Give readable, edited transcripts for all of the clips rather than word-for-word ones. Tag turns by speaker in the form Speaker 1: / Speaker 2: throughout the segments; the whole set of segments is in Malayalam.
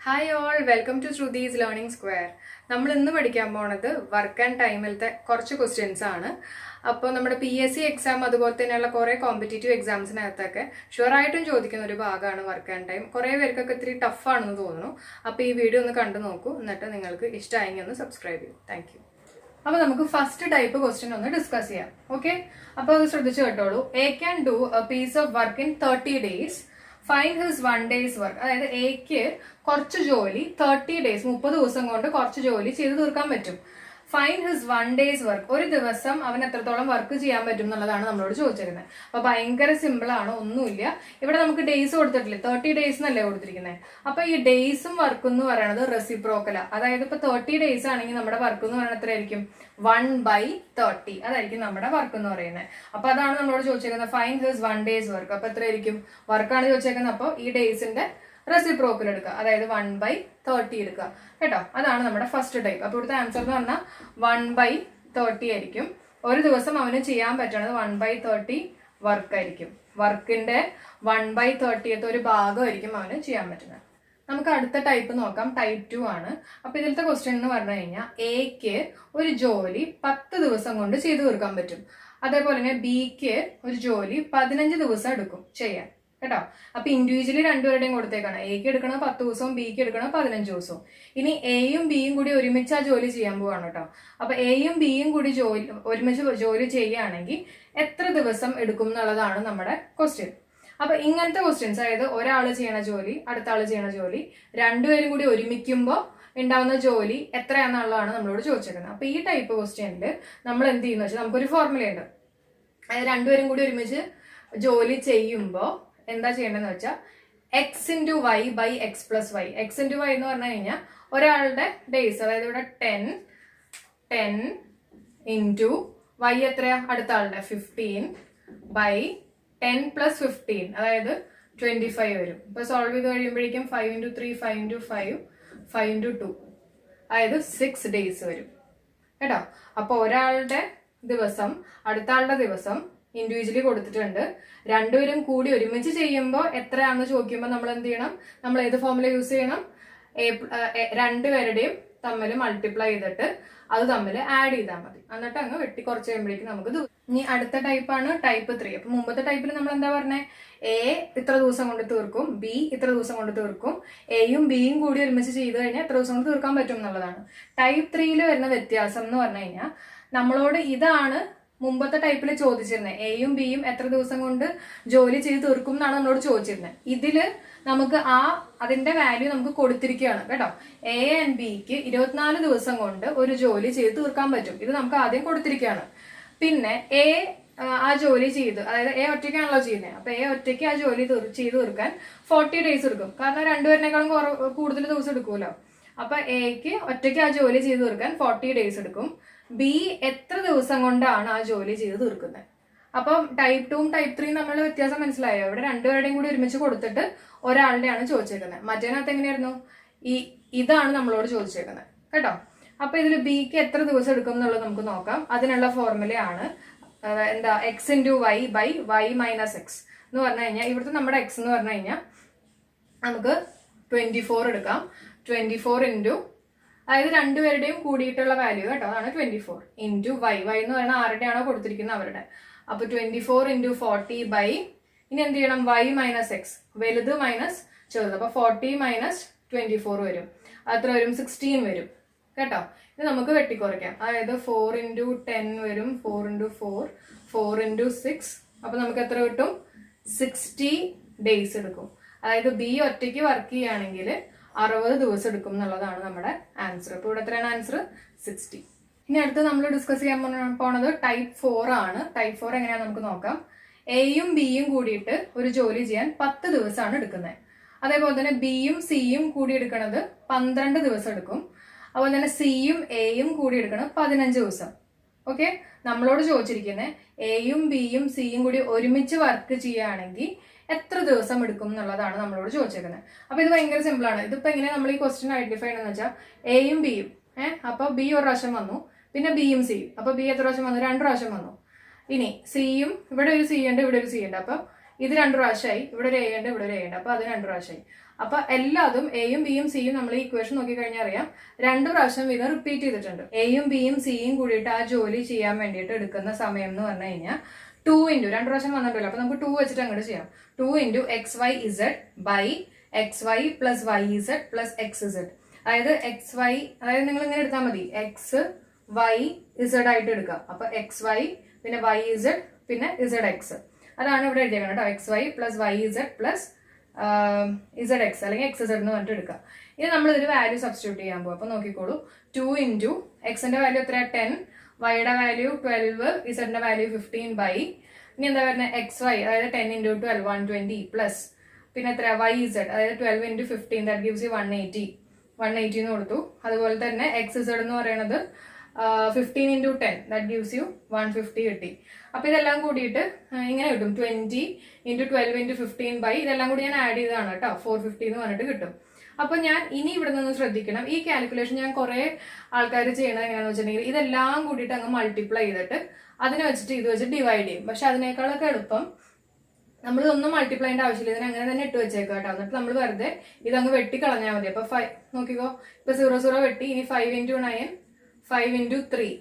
Speaker 1: Hi all, welcome to Shruthi's learning square. നമ്മൾ ഇന്ന് പഠിക്കാൻ പോണത് വർക്ക് ആൻഡ് ടൈമിലത്തെ കുറച്ച് ക്വസ്റ്റ്യൻസ് ആണ്. അപ്പോൾ നമ്മുടെ PSC എക്സാം അതുപോലെ തന്നെയുള്ള കുറേ കോമ്പറ്റേറ്റീവ് എക്സാംസിനകത്തൊക്കെ ഷുവറായിട്ടും ചോദിക്കുന്ന ഒരു ഭാഗമാണ് വർക്ക് ആൻഡ് ടൈം. കുറേ പേർക്കൊക്കെ ഇത്തിരി ടഫാണെന്ന് തോന്നുന്നു. അപ്പോൾ ഈ വീഡിയോ ഒന്ന് കണ്ടു നോക്കൂ, എന്നിട്ട് നിങ്ങൾക്ക് ഇഷ്ടമായെങ്കിൽ ഒന്ന് സബ്സ്ക്രൈബ് ചെയ്യൂ. Thank you. അപ്പോൾ നമുക്ക് ഫസ്റ്റ് ടൈപ്പ് ക്വസ്റ്റ്യൻ ഒന്ന് ഡിസ്കസ് ചെയ്യാം. ഓക്കെ, അപ്പോൾ അത് ശ്രദ്ധിച്ചു കേട്ടോളൂ. A can do a piece of work in 30 days. Find his 1 day's work. അതായത് എക്ക് കുറച്ച് ജോലി 30 days 30 ദിവസം കൊണ്ട് കുറച്ച് ജോലി ചെയ്ത് തീർക്കാൻ പറ്റും. Find his 1 day's work. ഒരു ദിവസം അവൻ എത്രത്തോളം വർക്ക് ചെയ്യാൻ പറ്റും എന്നുള്ളതാണ് നമ്മളോട് ചോദിച്ചിരുന്നത്. അപ്പൊ ഭയങ്കര സിമ്പിൾ ആണ്, ഒന്നുമില്ല. ഇവിടെ നമുക്ക് ഡേയ്സ് കൊടുത്തിട്ടില്ലേ, 30 days എന്നല്ലേ കൊടുത്തിരിക്കുന്നത്. അപ്പൊ ഈ ഡേയ്സും വർക്കും എന്ന് പറയുന്നത് റെസിപ്രോക്കല. അതായത് ഇപ്പൊ 30 days ആണെങ്കിൽ നമ്മുടെ വർക്ക് എന്ന് പറയുന്നത് എത്രയായിരിക്കും? 1/30 അതായിരിക്കും നമ്മുടെ വർക്ക് എന്ന് പറയുന്നത്. അപ്പൊ അതാണ് നമ്മളോട് ചോദിച്ചേക്കുന്നത്, ഫൈൻഡ് ഹിസ് 1 day's വർക്ക്. അപ്പൊ എത്രയായിരിക്കും? വർക്കാണ് ചോദിച്ചേക്കുന്നത്. അപ്പോൾ ഈ ഡേയ്സിന്റെ റെസിപ്രോക്കൽ എടുക്കുക, അതായത് 1/30 എടുക്കുക കേട്ടോ. അതാണ് നമ്മുടെ ഫസ്റ്റ് ടൈപ്പ്. അപ്പൊ ഇവിടുത്തെ ആൻസർ എന്ന് പറഞ്ഞാൽ 1/30 ആയിരിക്കും. ഒരു ദിവസം അവന് ചെയ്യാൻ പറ്റണത് 1/30 വർക്ക് ആയിരിക്കും. വർക്കിന്റെ 1/30th ഒരു ഭാഗമായിരിക്കും അവന് ചെയ്യാൻ പറ്റുന്നത്. നമുക്ക് അടുത്ത ടൈപ്പ് നോക്കാം. ടൈപ്പ് 2 ആണ്. അപ്പൊ ഇതിലത്തെ ക്വസ്റ്റ്യൻ എന്ന് പറഞ്ഞു കഴിഞ്ഞാൽ എക്ക് ഒരു ജോലി 10 ദിവസം കൊണ്ട് ചെയ്തു തീർക്കാൻ പറ്റും. അതേപോലെ തന്നെ ബിക്ക് ഒരു ജോലി 15 ദിവസം എടുക്കും ചെയ്യാൻ കേട്ടോ. അപ്പൊ ഇൻഡിവിജ്വലി രണ്ടുപേരുടെയും കൊടുത്തേക്കാണ്. എക്ക് എടുക്കണത് 10 ദിവസവും ബിക്ക് എടുക്കണത് 15 ദിവസവും. ഇനി എയും ബിയും കൂടി ഒരുമിച്ച് ആ ജോലി ചെയ്യാൻ പോവാണ് കേട്ടോ. അപ്പൊ എയും ബിയും കൂടി ഒരുമിച്ച് ജോലി ചെയ്യുകയാണെങ്കിൽ എത്ര ദിവസം എടുക്കും എന്നുള്ളതാണ് നമ്മുടെ ക്വസ്റ്റ്യൻ. അപ്പൊ ഇങ്ങനത്തെ ക്വസ്റ്റ്യൻസ്, അതായത് ഒരാൾ ചെയ്യണ ജോലി അടുത്ത ആൾ ചെയ്യണ ജോലി രണ്ടുപേരും കൂടി ഒരുമിക്കുമ്പോൾ ഉണ്ടാവുന്ന ജോലി എത്രയാണെന്നുള്ളതാണ് നമ്മളോട് ചോദിച്ചേക്കുന്നത്. അപ്പൊ ഈ ടൈപ്പ് ക്വസ്റ്റ്യനിൽ നമ്മൾ എന്ത് ചെയ്യുന്ന വെച്ചാൽ നമുക്കൊരു ഫോർമുലയുണ്ട്. അതായത് രണ്ടുപേരും കൂടി ഒരുമിച്ച് ജോലി ചെയ്യുമ്പോൾ എന്താ ചെയ്യേണ്ടതെന്ന് വെച്ചാൽ x × y / x + y. x × y എന്ന് പറഞ്ഞു കഴിഞ്ഞാൽ ഒരാളുടെ ഡേയ്സ്, അതായത് ഇവിടെ 10 × y എത്രയാ? അടുത്ത ആളുടെ 15/10 + 15 അതായത് 25 വരും. ഇപ്പൊ സോൾവ് ചെയ്ത് കഴിയുമ്പോഴേക്കും 5 × 3 5 × 5 5 × 2 അതായത് 6 days വരും കേട്ടോ. അപ്പൊ ഒരാളുടെ ദിവസം അടുത്ത ആളുടെ ദിവസം ഇൻഡിവിജ്വലി കൊടുത്തിട്ടുണ്ട്. രണ്ടുപേരും കൂടി ഒരുമിച്ച് ചെയ്യുമ്പോൾ എത്രയാണെന്ന് ചോദിക്കുമ്പോൾ നമ്മൾ എന്ത് ചെയ്യണം? നമ്മൾ ഏത് ഫോർമുല യൂസ് ചെയ്യണം? രണ്ടുപേരുടെയും തമ്മിൽ മൾട്ടിപ്ലൈ ചെയ്തിട്ട് അത് തമ്മിൽ ആഡ് ചെയ്താൽ മതി. എന്നിട്ട് അങ്ങ് വെട്ടി കുറച്ച് കഴിയുമ്പോഴേക്കും നമുക്ക് ഇനി അടുത്ത ടൈപ്പാണ് ടൈപ്പ് 3. അപ്പൊ മുമ്പത്തെ ടൈപ്പിൽ നമ്മൾ എന്താ പറഞ്ഞത്? എ ഇത്ര ദിവസം കൊണ്ട് തീർക്കും, ബി ഇത്ര ദിവസം കൊണ്ട് തീർക്കും. എയും ബിയും കൂടി ഒരുമിച്ച് ചെയ്ത് കഴിഞ്ഞാൽ എത്ര ദിവസം കൊണ്ട് തീർക്കാൻ പറ്റും എന്നുള്ളതാണ്. ടൈപ്പ് 3 വരുന്ന വ്യത്യാസം എന്ന് പറഞ്ഞു കഴിഞ്ഞാൽ നമ്മളോട് ഇതാണ് മുമ്പത്തെ ടൈപ്പിൽ ചോദിച്ചിരുന്നത്. എയും ബിയും എത്ര ദിവസം കൊണ്ട് ജോലി ചെയ്ത് തീർക്കും എന്നാണ് നമ്മളോട് ചോദിച്ചിരുന്നത്. ഇതില് നമുക്ക് അതിന്റെ വാല്യൂ നമുക്ക് കൊടുത്തിരിക്കുകയാണ് കേട്ടോ. എ ആൻഡ് ബിക്ക് 24 ദിവസം കൊണ്ട് ഒരു ജോലി ചെയ്ത് തീർക്കാൻ പറ്റും. ഇത് നമുക്ക് ആദ്യം കൊടുത്തിരിക്കുകയാണ്. പിന്നെ എ ആ ജോലി ചെയ്ത്, അതായത് എ ഒറ്റയ്ക്കാണല്ലോ ചെയ്യുന്നത്. അപ്പൊ എ ഒറ്റയ്ക്ക് ആ ജോലി ചെയ്ത് തീർക്കാൻ 40 days എടുക്കും. കാരണം രണ്ടുപേരിനേക്കാളും കൂടുതൽ ദിവസം എടുക്കുമല്ലോ. അപ്പൊ എക്ക് ഒറ്റയ്ക്ക് ആ ജോലി ചെയ്ത് തീർക്കാൻ 40 days എടുക്കും. ബി എത്ര ദിവസം കൊണ്ടാണ് ആ ജോലി ചെയ്ത് തീർക്കുന്നത്? അപ്പം ടൈപ്പ് 2 ടൈപ്പ് 3 തമ്മിലുള്ള വ്യത്യാസം മനസ്സിലായോ? ഇവിടെ രണ്ടുപേരുടെയും കൂടി ഒരുമിച്ച് കൊടുത്തിട്ട് ഒരാളുടെയാണ് ചോദിച്ചേക്കുന്നത്. മറ്റേനകത്ത് എങ്ങനെയായിരുന്നു? ഇതാണ് നമ്മളോട് ചോദിച്ചേക്കുന്നത് കേട്ടോ. അപ്പൊ ഇതിൽ ബിക്ക് എത്ര ദിവസം എടുക്കും എന്നുള്ളത് നമുക്ക് നോക്കാം. അതിനുള്ള ഫോർമുലയാണ് എന്താ? x × y / y - x എന്ന് പറഞ്ഞു കഴിഞ്ഞാൽ ഇവിടുത്തെ നമ്മുടെ x എന്ന് പറഞ്ഞു കഴിഞ്ഞാൽ നമുക്ക് 24 എടുക്കാം. 24 അതായത് രണ്ടുപേരുടെയും കൂടിയിട്ടുള്ള വാല്യൂ കേട്ടോ, അതാണ് 24 × y. y എന്ന് പറയുന്നത് ആരുടെയാണോ കൊടുത്തിരിക്കുന്നത് അവരുടെ. അപ്പൊ 24 × 40 ഇനി എന്ത് ചെയ്യണം? y - x, വലുത് മൈനസ് ചെറുത്. അപ്പൊ 40 - 24 വരും. അത്ര വരും? 16 വരും കേട്ടോ. ഇത് നമുക്ക് വെട്ടിക്കുറയ്ക്കാം. അതായത് 4 × 10 വരും, 4 × 4 4 × 6. അപ്പൊ നമുക്ക് എത്ര കിട്ടും? 60 days എടുക്കും. അതായത് ബി ഒറ്റയ്ക്ക് വർക്ക് ചെയ്യുകയാണെങ്കിൽ 60 ദിവസം എടുക്കും എന്നുള്ളതാണ് നമ്മുടെ ആൻസർ. അപ്പൊ ഇവിടെ എത്രയാണ് ആൻസർ? 60. ഇനി അടുത്ത് നമ്മൾ ഡിസ്കസ് ചെയ്യാൻ പോണത് ടൈപ്പ് 4 ആണ്. ടൈപ്പ് 4 എങ്ങനെയാണെന്ന് നമുക്ക് നോക്കാം. എയും ബിയും കൂടിയിട്ട് ഒരു ജോലി ചെയ്യാൻ 10 ദിവസമാണ് എടുക്കുന്നത്. അതേപോലെ തന്നെ ബിയും സിയും കൂടി എടുക്കുന്നത് 12 ദിവസം എടുക്കും. അതുപോലെ തന്നെ സിയും എയും കൂടി എടുക്കുന്നത് 15 ദിവസം. ഓക്കെ, നമ്മളോട് ചോദിച്ചിരിക്കുന്നത് എയും ബിയും സിയും കൂടി ഒരുമിച്ച് വർക്ക് ചെയ്യുകയാണെങ്കിൽ എത്ര ദിവസം എടുക്കും എന്നുള്ളതാണ് നമ്മളോട് ചോദിച്ചേക്കുന്നത്. അപ്പൊ ഇത് ഭയങ്കര സിമ്പിൾ ആണ്. ഇതിപ്പോ എങ്ങനെ നമ്മൾ ഈ ക്വസ്റ്റ്യൻ ഐഡന്റിഫൈ ചെയ്യണമെന്ന് വെച്ചാൽ എയും ബിയും അപ്പൊ ബി ഒരു പ്രാവശ്യം വന്നു, പിന്നെ ബിയും സിയും. അപ്പൊ ബി എത്ര പ്രാവശ്യം വന്നു? 2 പ്രാവശ്യം വന്നു. ഇനി സിയും, ഇവിടെ ഒരു സി ഉണ്ട്, ഇവിടെ ഒരു സി ഉണ്ട്. അപ്പൊ ഇത് 2 പ്രാവശ്യമായി, ഇവിടെ ഒരു എ ഉണ്ട്, ഇവിടെ ഒരു എ ഉണ്ട്, അപ്പൊ അത് 2 പ്രാവശ്യമായി. അപ്പൊ എല്ലാതും എയും ബിയും സിയും നമ്മൾ ഈ ഇക്വേഷൻ നോക്കി കഴിഞ്ഞാൽ അറിയാം 2 പ്രാവശ്യം വീതം റിപ്പീറ്റ് ചെയ്തിട്ടുണ്ട്. എയും ബിയും സിയും കൂടിയിട്ട് ആ ജോലി ചെയ്യാൻ വേണ്ടിയിട്ട് എടുക്കുന്ന സമയം എന്ന് പറഞ്ഞു കഴിഞ്ഞാൽ 2 ഇൻറ്റു 2 പ്രാവശ്യം വന്നിട്ടില്ല, അപ്പൊ നമുക്ക് 2 വെച്ചിട്ട് അങ്ങോട്ട് ചെയ്യാം. 2 into x y z by x y plus y z plus x z. അതായത് എക്സ് വൈ, അതായത് നിങ്ങൾ ഇങ്ങനെ എടുത്താൽ മതി, എക്സ് വൈ ഇസഡ് ആയിട്ട് എടുക്കാം. അപ്പൊ എക്സ് വൈ പിന്നെ വൈ ഇസഡ് പിന്നെ ഇസഡ് എക്സ്, അതാണ് ഇവിടെ എഴുതിയേക്കുന്നത് കേട്ടോ. X y plus y z plus z x അല്ലെങ്കിൽ എക്സ് ഇസഡ് എന്ന് പറഞ്ഞിട്ട് എടുക്കാം. ഇനി നമ്മൾ ഇതിൽ വാല്യൂ സബ്സ്റ്റിറ്റ്യൂട്ട് ചെയ്യാൻ പോകും. അപ്പൊ നോക്കിക്കോളൂ, 2 ഇൻറ്റു എക്സിന്റെ വാല്യൂ എത്ര 10, വൈയുടെ വാല്യൂ 12, ഇസഡിന്റെ വാല്യൂ 15 ബൈ, ഇനി എന്താ പറയുന്നത് എക്സ് വൈ, അതായത് 10 ഇൻറ്റു 12 120 പ്ലസ് പിന്നെ എത്ര വൈ ഇസഡ്, അതായത് 12 ഇൻറ്റു 15 ദാറ്റ് ഗിവ്സ് യു 180 എന്ന് കൊടുത്തു. അതുപോലെ തന്നെ എക്സ് ഇസഡ് എന്ന് പറയുന്നത് 15 ഇൻറ്റു 10 ദാറ്റ് ഗിവ്സ് യു 150 കിട്ടി. അപ്പൊ ഇതെല്ലാം കൂടിയിട്ട് ഇങ്ങനെ കിട്ടും 20 ഇൻറ്റു 12 ഇൻറ്റു 15 ബൈ, ഇതെല്ലാം കൂടി ഞാൻ ആഡ് ചെയ്തതാണ് കേട്ടോ, 450 എന്ന് പറഞ്ഞിട്ട് കിട്ടും. അപ്പൊ ഞാൻ ഇനി ഇവിടെ നിന്ന് ശ്രദ്ധിക്കണം, ഈ കാൽക്കുലേഷൻ ഞാൻ കുറെ ആൾക്കാർ ചെയ്യണത് എങ്ങനെയാണെന്ന് വെച്ചിട്ടുണ്ടെങ്കിൽ ഇതെല്ലാം കൂടിയിട്ട് അങ്ങ് മൾട്ടിപ്ലൈ ചെയ്തിട്ട് അതിനെ വെച്ചിട്ട് ഇത് വെച്ച് ഡിവൈഡ് ചെയ്യും. പക്ഷെ അതിനേക്കാളൊക്കെ എളുപ്പം നമ്മൾ ഇതൊന്നും മൾട്ടിപ്ലൈൻ്റെ ആവശ്യമില്ല, ഇതിനെ അങ്ങനെ തന്നെ ഇട്ട് വെച്ചേക്കാം കേട്ടോ. എന്നിട്ട് നമ്മൾ വെറുതെ ഇതങ്ങ് വെട്ടി കളഞ്ഞാൽ മതി. അപ്പൊ 5 നോക്കിക്കോ, ഇപ്പൊ 0 0 വെട്ടി, ഇനി 5 ഇൻറ്റു 9 5 ഇൻറ്റു 3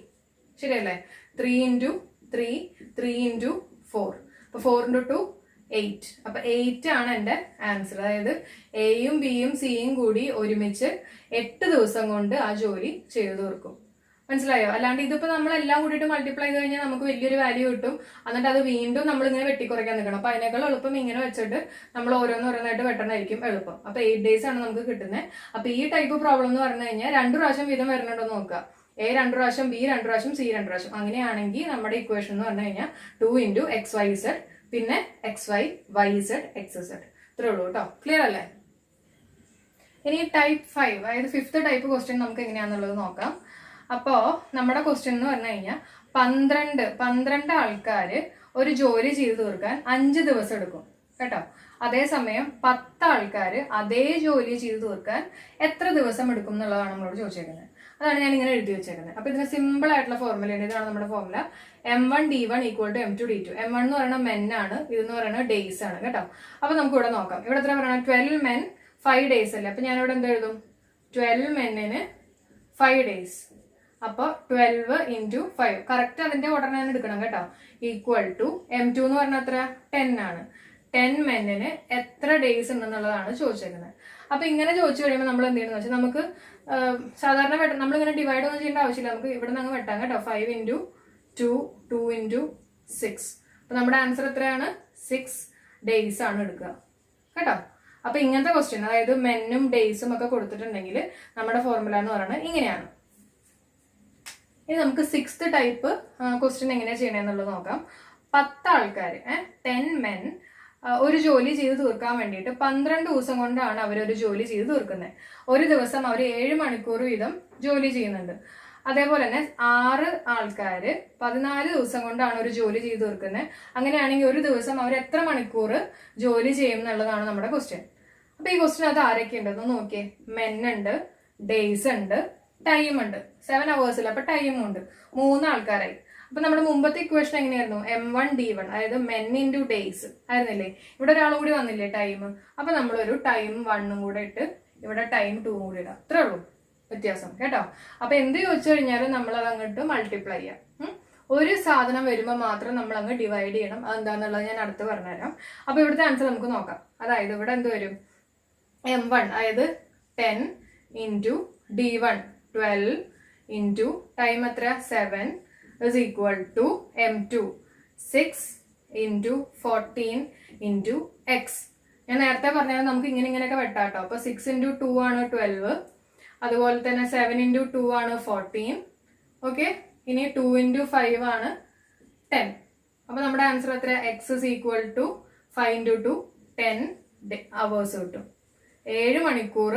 Speaker 1: ശരിയല്ലേ, 3 ഇൻറ്റു 3 3 ഇൻറ്റു 4, അപ്പൊ 4 ഇൻറ്റു 2 8. അപ്പൊ 8 ആണ് എന്റെ ആൻസർ. അതായത് എയും ബിയും സിയും കൂടി ഒരുമിച്ച് 8 ദിവസം കൊണ്ട് ആ ജോലി ചെയ്തു തീർക്കും. മനസ്സിലായോ? അല്ലാണ്ട് ഇതിപ്പോ നമ്മൾ എല്ലാം കൂടിയിട്ട് മൾട്ടിപ്ലൈ ചെയ്ത് കഴിഞ്ഞാൽ നമുക്ക് വലിയൊരു വാല്യൂ കിട്ടും, എന്നിട്ട് അത് വീണ്ടും നമ്മൾ ഇങ്ങനെ വെട്ടിക്കുറയ്ക്കാൻ നിൽക്കണം. അപ്പൊ അതിനേക്കാൾ എളുപ്പം ഇങ്ങനെ വെച്ചിട്ട് നമ്മൾ ഓരോന്നോരോന്നായിട്ട് വെട്ടണമായിരിക്കും എളുപ്പം. അപ്പൊ 8 days ആണ് നമുക്ക് കിട്ടുന്നത്. അപ്പൊ ഈ ടൈപ്പ് പ്രോബ്ലം എന്ന് പറഞ്ഞു കഴിഞ്ഞാൽ 2 പ്രാവശ്യം വീതം വരണുണ്ടോ നോക്കുക. എ 2 പ്രാവശ്യം, ബി 2 പ്രാവശ്യം, സി 2 പ്രാവശ്യം. അങ്ങനെയാണെങ്കിൽ നമ്മുടെ ഇക്വേഷൻ എന്ന് പറഞ്ഞു കഴിഞ്ഞാൽ 2 ഇൻറ്റു എക്സ് വൈ ഇസഡ് പിന്നെ x y y z x z, ഇത്രേ ഉള്ളൂ കേട്ടോ. ക്ലിയർ അല്ലേ? ഇനി ടൈപ്പ് 5, അതായത് 5th ടൈപ്പ് ക്വസ്റ്റ്യൻ നമുക്ക് എങ്ങനെയാണെന്നുള്ളത് നോക്കാം. അപ്പോ നമ്മുടെ ക്വസ്റ്റ്യൻ എന്ന് പറഞ്ഞു കഴിഞ്ഞാൽ 12 ആൾക്കാര് ഒരു ജോലി ചെയ്തു തീർക്കാൻ 5 ദിവസം എടുക്കും കേട്ടോ. അതേസമയം 10 ആൾക്കാര് അതേ ജോലി ചെയ്തു തീർക്കാൻ എത്ര ദിവസം എടുക്കും എന്നുള്ളതാണ് നമ്മളോട് ചോദിച്ചേക്കുന്നത്. അതാണ് ഞാൻ ഇങ്ങനെ എഴുതി വെച്ചേക്കുന്നത്. അപ്പൊ ഇതിന് സിമ്പിൾ ആയിട്ടുള്ള ഫോർമുലയാണ്, ഇതാണ് നമ്മുടെ formula. M1D1 equal to M2D2. M1 എന്ന് പറയുന്നത് മെൻ ആണ്, ഇതെന്ന് പറയുന്നത് ഡേയ്സ് ആണ് കേട്ടോ. അപ്പൊ നമുക്ക് ഇവിടെ നോക്കാം. ഇവിടെ എത്ര പറയണം, 12 men 5 days അല്ലേ. അപ്പൊ ഞാൻ ഇവിടെ എന്ത് എഴുതും, 12 മെന്നിന് 5 days. അപ്പൊ 12 ഇൻറ്റു 5, കറക്റ്റ് അതിന്റെ ഓർഡർ ഞാൻ എടുക്കണം കേട്ടോ. ഈക്വൽ ടു M2 എന്ന് പറഞ്ഞാൽ എത്ര 10 ആണ്. 10 മെന്നിന് എത്ര ഡേയ്സ് ഉണ്ടെന്നുള്ളതാണ് ചോദിച്ചേക്കുന്നത്. അപ്പൊ ഇങ്ങനെ ചോദിച്ചു കഴിയുമ്പോൾ നമ്മൾ എന്ത് ചെയ്യണമെന്ന് വെച്ചാൽ നമുക്ക് സാധാരണ നമ്മളിങ്ങനെ ഡിവൈഡ് ഒന്നും ചെയ്യേണ്ട ആവശ്യമില്ല, നമുക്ക് ഇവിടെ നിന്ന് അങ്ങ് വെട്ടാം കേട്ടോ. 5 ഇൻറ്റു 2 2 ഇൻറ്റു 6. അപ്പൊ നമ്മുടെ ആൻസർ എത്രയാണ്, 6 days ആണ് എടുക്കുക കേട്ടോ. അപ്പൊ ഇങ്ങനത്തെ ക്വസ്റ്റ്യൻ, അതായത് മെന്നും ഡേയ്സും ഒക്കെ കൊടുത്തിട്ടുണ്ടെങ്കിൽ നമ്മുടെ ഫോർമുല എന്ന് പറയുന്നത് ഇങ്ങനെയാണ്. ഇനി നമുക്ക് 6th ടൈപ്പ് ക്വസ്റ്റ്യൻ എങ്ങനെയാ ചെയ്യണമെന്നുള്ളത് നോക്കാം. 10 ആൾക്കാർ 10 men ഒരു ജോലി ചെയ്ത് തീർക്കാൻ വേണ്ടിയിട്ട് 12 ദിവസം കൊണ്ടാണ് അവരൊരു ജോലി ചെയ്ത് തീർക്കുന്നത്. ഒരു ദിവസം അവർ 7 മണിക്കൂർ വീതം ജോലി ചെയ്യുന്നുണ്ട്. അതേപോലെ തന്നെ 6 ആൾക്കാര് 14 ദിവസം കൊണ്ടാണ് ഒരു ജോലി ചെയ്ത് തീർക്കുന്നത്. അങ്ങനെയാണെങ്കിൽ ഒരു ദിവസം അവർ എത്ര മണിക്കൂർ ജോലി ചെയ്യും എന്നുള്ളതാണ് നമ്മുടെ ക്വസ്റ്റ്യൻ. അപ്പൊ ഈ ക്വസ്റ്റ്യൻ അത് ആരൊക്കെ ഉണ്ടെന്ന് നോക്കിയേ. മെൻ ഉണ്ട്, ഡേയ്സ് ഉണ്ട്, ടൈം ഉണ്ട്. 7 hours അപ്പൊ ടൈമും ഉണ്ട്. 3 ആൾക്കാരായി. അപ്പൊ നമ്മുടെ മുമ്പത്തെ ഇക്വേഷൻ എങ്ങനെയായിരുന്നു, M1D1, അതായത് മെൻ ഇൻറ്റു ഡേയ്സ് ആയിരുന്നില്ലേ. ഇവിടെ ഒരാൾ കൂടി വന്നില്ലേ ടൈം. അപ്പൊ നമ്മളൊരു ടൈം 1 കൂടെ ഇട്ട് ഇവിടെ ടൈം 2 കൂടി ഇടാം. അത്രേ ഉള്ളൂ വ്യത്യാസം കേട്ടോ. അപ്പൊ എന്ത് ചോദിച്ചു കഴിഞ്ഞാലും നമ്മൾ അത് അങ്ങോട്ട് മൾട്ടിപ്ലൈ ചെയ്യാം. ഒരു സാധനം വരുമ്പോൾ മാത്രം നമ്മൾ അങ്ങ് ഡിവൈഡ് ചെയ്യണം. അതെന്താന്നുള്ളത് ഞാൻ അടുത്ത് പറഞ്ഞുതരാം. അപ്പൊ ഇവിടുത്തെ ആൻസർ നമുക്ക് നോക്കാം. അതായത് ഇവിടെ എന്ത് വരും, M1 അതായത് 10 ഇൻറ്റു D1 12 ഇൻറ്റു ടൈം എത്ര 7 is equal to M2 6 into 14 into X. ഞാൻ നേരത്തെ പറഞ്ഞാൽ നമുക്ക് ഇങ്ങനെയൊക്കെ വെട്ടാട്ടോ. അപ്പൊ 6 ഇൻറ്റു 2 ആണ് 12, അതുപോലെ തന്നെ 7 ഇൻറ്റു 2 ആണ് 14. ഓക്കെ, ഇനി 2 ഇൻറ്റു 5 ആണ് 10. അപ്പൊ നമ്മുടെ ആൻസർ എത്ര, X is equal to 5 into 2 10 hours കിട്ടും. 7 മണിക്കൂർ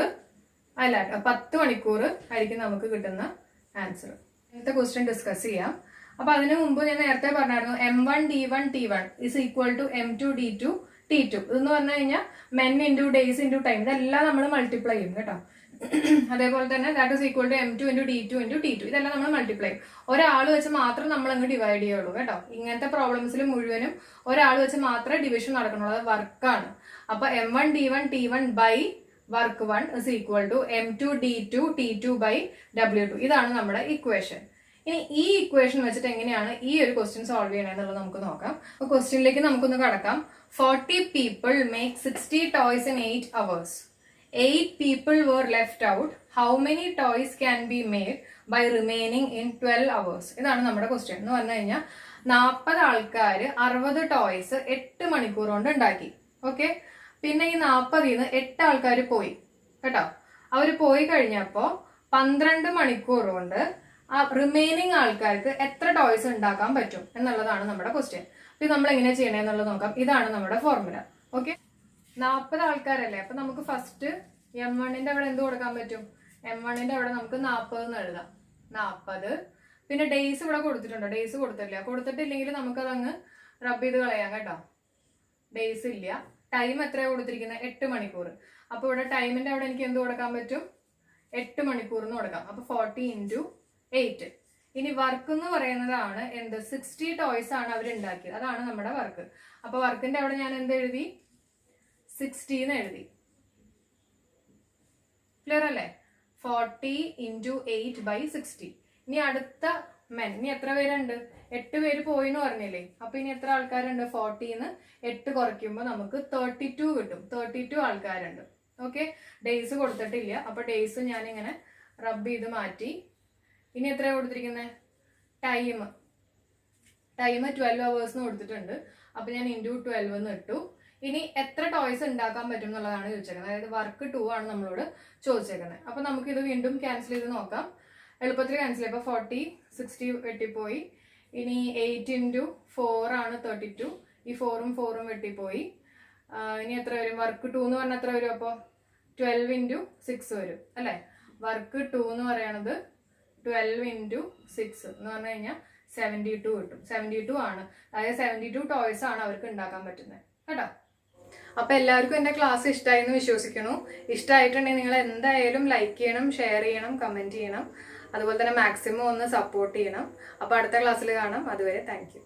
Speaker 1: അല്ല 10 മണിക്കൂർ ആയിരിക്കും നമുക്ക് കിട്ടുന്ന ആൻസർ. ഇന്നത്തെ ക്വസ്റ്റ്യൻ ഡിസ്കസ് ചെയ്യാം. അപ്പൊ അതിനു മുമ്പ് ഞാൻ നേരത്തെ പറഞ്ഞായിരുന്നു M1D1 T1 is equal to M2D2 T2. ഇതെന്ന് പറഞ്ഞു കഴിഞ്ഞാൽ men into days into time, ഇതെല്ലാം നമ്മൾ മൾട്ടിപ്ലൈ ചെയ്യും കേട്ടോ. അതേപോലെ തന്നെ that is equal to m2 into d2 into t2. ഇതെല്ലാം നമ്മൾ മൾട്ടിപ്ലൈ ചെയ്യും. ഒരാൾ വെച്ച് മാത്രം നമ്മൾ അങ്ങ് ഡിവൈഡ് ചെയ്യുള്ളൂ കേട്ടോ. ഇങ്ങനത്തെ പ്രോബ്ലംസിൽ മുഴുവനും ഒരാൾ വെച്ച് മാത്രമേ ഡിവിഷൻ നടക്കണുള്ളൂ. അത് വർക്കാണ്. അപ്പൊ m1 d1 t1 by work 1 is equal to m2 d2 t2 by w2. ഇതാണ് നമ്മുടെ ഇക്വേഷൻ. ഇനി ഈ ഇക്വേഷൻ വെച്ചിട്ട് എങ്ങനെയാണ് ഈ ഒരു ക്വസ്റ്റ്യൻ സോൾവ് ചെയ്യണമെന്നുള്ളത് നമുക്ക് നോക്കാം. അപ്പൊ ക്വസ്റ്റ്യനിലേക്ക് നമുക്കൊന്ന് കടക്കാം. 40 people make 60 toys in 8 hours. 8 people were left out. How many toys can be made by remaining in 12 hours? ഇതാണ് നമ്മുടെ ക്വസ്റ്റ്യൻ. എന്ന് പറഞ്ഞു കഴിഞ്ഞാൽ 40 ആൾക്കാർ 60 ടോയ്സ് 8 മണിക്കൂർ കൊണ്ട് ഉണ്ടാക്കി. ഓക്കെ, പിന്നെ ഈ 40ൽ 8 ആൾക്കാർ പോയി കേട്ടോ. അവർ പോയി കഴിഞ്ഞപ്പോ 12 മണിക്കൂർ കൊണ്ട് ആ റിമൈനിങ് ആൾക്കാർക്ക് എത്ര ടോയ്സ് ഉണ്ടാക്കാൻ പറ്റും എന്നുള്ളതാണ് നമ്മുടെ ക്വസ്റ്റ്യൻ. ഇത് നമ്മൾ എങ്ങനെ ചെയ്യണമെന്നുള്ളത് നോക്കാം. ഇതാണ് നമ്മുടെ ഫോർമുല. ഓക്കെ, 40 ആൾക്കാരല്ലേ. അപ്പൊ നമുക്ക് ഫസ്റ്റ് m1ന്റെ അവിടെ എന്ത് കൊടുക്കാൻ പറ്റും? m1ന്റെ അവിടെ നമുക്ക് 40 എന്ന് എഴുതാം. 40. പിന്നെ ഡേയ്സ് ഇവിടെ കൊടുത്തിട്ടുണ്ടോ? ഡേയ്സ് കൊടുത്തില്ല. കൊടുത്തിട്ടില്ലെങ്കിൽ നമുക്കത് അങ്ങ് റബ് ചെയ്ത് കളയാം കേട്ടോ. ഡേയ്സ് ഇല്ല. ടൈം എത്രയാണ് കൊടുത്തിരിക്കുന്നത്? 8 മണിക്കൂർ. അപ്പൊ ഇവിടെ ടൈമിന്റെ അവിടെ എനിക്ക് എന്ത് കൊടുക്കാൻ പറ്റും? 8 മണിക്കൂർ എന്ന് കൊടുക്കാം. അപ്പൊ 40 ഇൻറ്റു 8. ഇനി വർക്ക് എന്ന് പറയുന്നതാണ് എന്ത്? 60 ടോയ്സ് ആണ് അവർ ഉണ്ടാക്കിയത്. അതാണ് നമ്മുടെ വർക്ക്. അപ്പൊ വർക്കിന്റെ അവിടെ ഞാൻ എന്ത് എഴുതി? 60 എന്ന് എഴുതി. ക്ലിയർ അല്ലേ? 40 ഇൻറ്റു 8 ബൈ 60. ഇനി അടുത്ത മെൻ, ഇനി എത്ര പേരുണ്ട്? 8 പേര് പോയി എന്ന് പറഞ്ഞില്ലേ. അപ്പൊ ഇനി എത്ര ആൾക്കാരുണ്ട്? 40ന്ന് 8 കുറയ്ക്കുമ്പോൾ നമുക്ക് 32 കിട്ടും. 32 ആൾക്കാരുണ്ട്. ഓക്കെ, ഡേയ്സ് കൊടുത്തിട്ടില്ല. അപ്പൊ ഡേയ്സ് ഞാൻ ഇങ്ങനെ റബ്ബ് ചെയ്ത് മാറ്റി. ഇനി എത്രയാണ് കൊടുത്തിരിക്കുന്നത്? ടൈം 12 hours കൊടുത്തിട്ടുണ്ട്. അപ്പൊ ഞാൻ ഇൻറ്റു 12 എന്ന് ഇട്ടു. ഇനി എത്ര ടോയ്സ് ഉണ്ടാക്കാൻ പറ്റും എന്നുള്ളതാണ് ചോദിച്ചേക്കുന്നത്. അതായത് വർക്ക് 2 ആണ് നമ്മളോട് ചോദിച്ചേക്കുന്നത്. അപ്പൊ നമുക്ക് ഇത് വീണ്ടും ക്യാൻസൽ ചെയ്ത് നോക്കാം. എളുപ്പത്തിൽ ക്യാൻസൽ ചെയ്യാം. 40 60 വെട്ടിപ്പോയി. ഇനി 8 ഇൻറ്റു 4 ആണ് 32. ഈ 4ഉം 4ഉം വെട്ടിപ്പോയി. ഇനി എത്ര വരും? വർക്ക് 2 എന്ന് പറഞ്ഞാൽ എത്ര വരും? അപ്പോൾ 12 ഇൻറ്റു 6 വരും അല്ലേ. വർക്ക് 2 എന്ന് പറയണത് 12 ഇൻറ്റു 6 എന്ന് പറഞ്ഞു കഴിഞ്ഞാൽ 72 കിട്ടും. 72 ആണ്. അതായത് 72 ടോയ്സ് ആണ് അവർക്ക് ഉണ്ടാക്കാൻ പറ്റുന്നത് കേട്ടോ. അപ്പൊ എല്ലാവർക്കും എന്റെ ക്ലാസ് ഇഷ്ടമായി എന്ന് വിശ്വസിക്കുന്നു. ഇഷ്ടമായിട്ടുണ്ടെങ്കിൽ നിങ്ങൾ എന്തായാലും ലൈക്ക് ചെയ്യണം, ഷെയർ ചെയ്യണം, കമന്റ് ചെയ്യണം. അതുപോലെ തന്നെ മാക്സിമം ഒന്ന് സപ്പോർട്ട് ചെയ്യണം. അപ്പൊ അടുത്ത ക്ലാസ്സിൽ കാണാം. അതുവരെ താങ്ക് യു.